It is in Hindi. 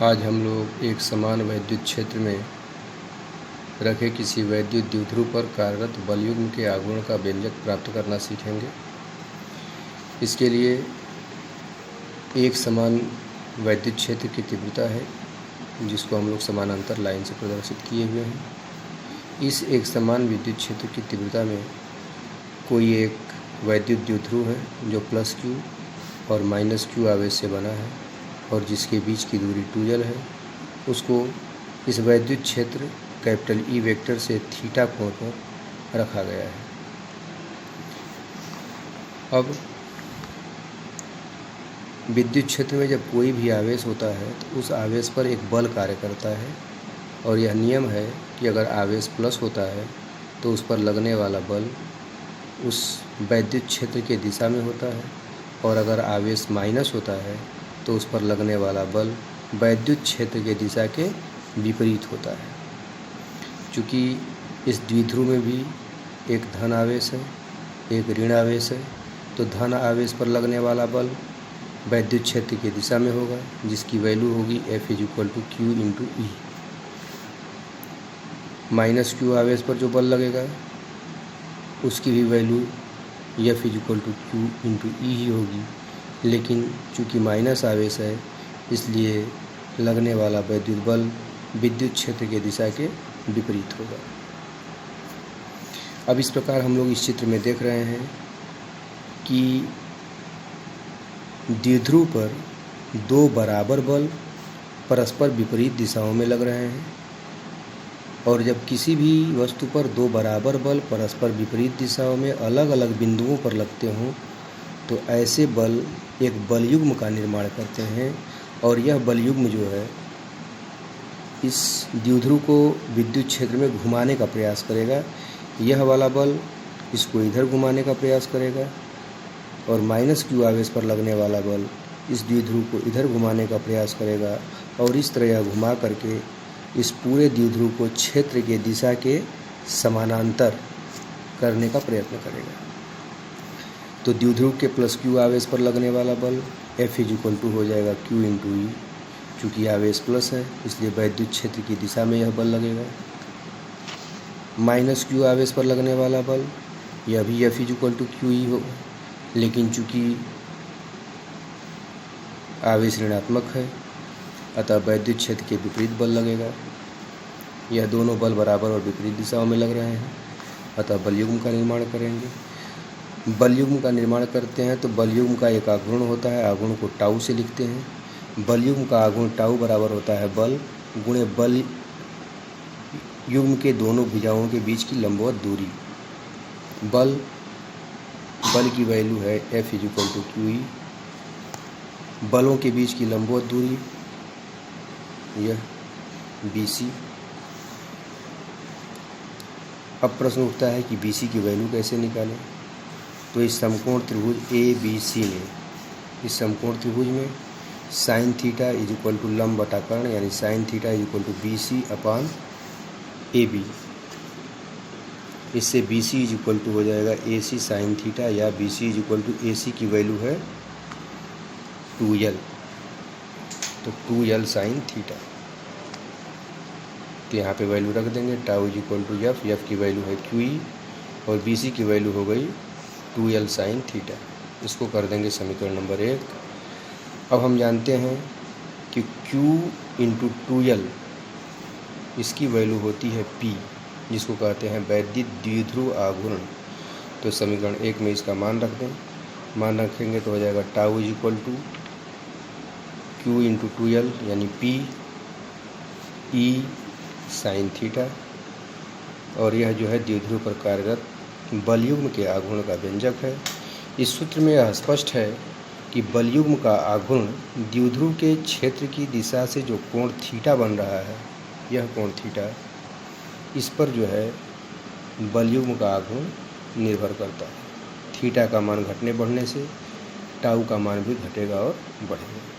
आज हम लोग एक समान वैद्युत क्षेत्र में रखे किसी वैद्युत द्विध्रुव पर कार्यरत बलयुग्म के आघूर्ण का व्यंजक प्राप्त करना सीखेंगे। इसके लिए एक समान वैद्युत क्षेत्र की तीव्रता है जिसको हम लोग समानांतर लाइन से प्रदर्शित किए हुए हैं। इस एक समान विद्युत क्षेत्र की तीव्रता में कोई एक वैद्युत द्विध्रुव है जो प्लस क्यू और माइनस क्यू आवेश से बना है और जिसके बीच की दूरी 2L है। उसको इस वैद्युत क्षेत्र कैपिटल E वेक्टर से थीटा कोण पर रखा गया है। अब विद्युत क्षेत्र में जब कोई भी आवेश होता है तो उस आवेश पर एक बल कार्य करता है और यह नियम है कि अगर आवेश प्लस होता है तो उस पर लगने वाला बल उस वैद्युत क्षेत्र के दिशा में होता है और अगर आवेश माइनस होता है तो उस पर लगने वाला बल वैद्युत क्षेत्र के दिशा के विपरीत होता है। चूँकि इस द्विध्रुव में भी एक धन आवेश है एक ऋण आवेश है, तो धन आवेश पर लगने वाला बल वैद्युत क्षेत्र की दिशा में होगा जिसकी वैल्यू होगी F = Q × E। Minus Q आवेश पर जो बल लगेगा उसकी भी वैल्यू F = Q × E ही होगी, लेकिन चूँकि माइनस आवेश है इसलिए लगने वाला वैद्युत बल विद्युत क्षेत्र के दिशा के विपरीत होगा। अब इस प्रकार हम लोग इस चित्र में देख रहे हैं कि द्विध्रुव पर दो बराबर बल परस्पर विपरीत दिशाओं में लग रहे हैं और जब किसी भी वस्तु पर दो बराबर बल परस्पर विपरीत दिशाओं में अलग अलग बिंदुओं पर लगते हों तो ऐसे बल एक बलयुग्म का निर्माण करते हैं और यह बलयुग्म जो है इस द्विध्रुव को विद्युत क्षेत्र में घुमाने का प्रयास करेगा। यह वाला बल इसको इधर घुमाने का प्रयास करेगा और माइनस क्यू आवेश पर लगने वाला बल इस द्विध्रुव को इधर घुमाने का प्रयास करेगा और इस तरह यह घुमा करके इस पूरे द्विध्रुव को क्षेत्र के दिशा के समानांतर करने का प्रयत्न करेगा। तो द्विध्रुव के प्लस क्यू आवेश पर लगने वाला बल F = हो जाएगा Q × E। चूँकि आवेश प्लस है इसलिए वैद्युत क्षेत्र की दिशा में यह बल लगेगा। माइनस क्यू आवेश पर लगने वाला बल यह भी F = QE होगा, लेकिन चूँकि आवेश ऋणात्मक है अतः वैद्युत क्षेत्र के विपरीत बल लगेगा। यह दोनों बल बराबर और विपरीत दिशाओं में लग रहे हैं अतः बलयुग्म का निर्माण करेंगे। बलयुग्म का निर्माण करते हैं तो बलयुग्म का एक आघूर्ण होता है, आघूर्ण को टाउ से लिखते हैं। बलयुग्म का आघूर्ण टाउ बराबर होता है बल गुणे बल युग्म के दोनों भुजाओं के बीच की लंबवत दूरी। बल की वैल्यू है F = QE। बलों के बीच की लंबवत दूरी यह BC। अब प्रश्न उठता है कि BC की वैल्यू कैसे निकालें। तो इस समकोण त्रिभुज ABC में इस समकोण त्रिभुज में sin थीटा = लंब बटा कर्ण यानी sin थीटा = BC/AB। इससे BC = हो जाएगा AC sin थीटा या BC = AC की वैल्यू है 2L। तो 2L sin थीटा, तो यहाँ पे वैल्यू रख देंगे। टाउ = F की वैल्यू है QE और BC की वैल्यू हो गई 2L sin थीटा। इसको कर देंगे समीकरण नंबर 1। अब हम जानते हैं कि Q × 2L इसकी वैल्यू होती है P, जिसको कहते हैं वैद्युत द्विध्रुव आघूर्ण। तो समीकरण 1 में इसका मान रख दें। मान रखेंगे तो हो जाएगा टाउ = Q × 2L यानी P E sin थीटा और यह जो है द्विध्रुव पर कार्यरत बलयुग्म के आघूर्ण का व्यंजक है। इस सूत्र में यह स्पष्ट है कि बलयुग्म का आघूर्ण द्विध्रुव के क्षेत्र की दिशा से जो कोण थीटा बन रहा है यह कोण थीटा, इस पर जो है बलयुग्म का आघूर्ण निर्भर करता है। थीटा का मान घटने बढ़ने से टाउ का मान भी घटेगा और बढ़ेगा।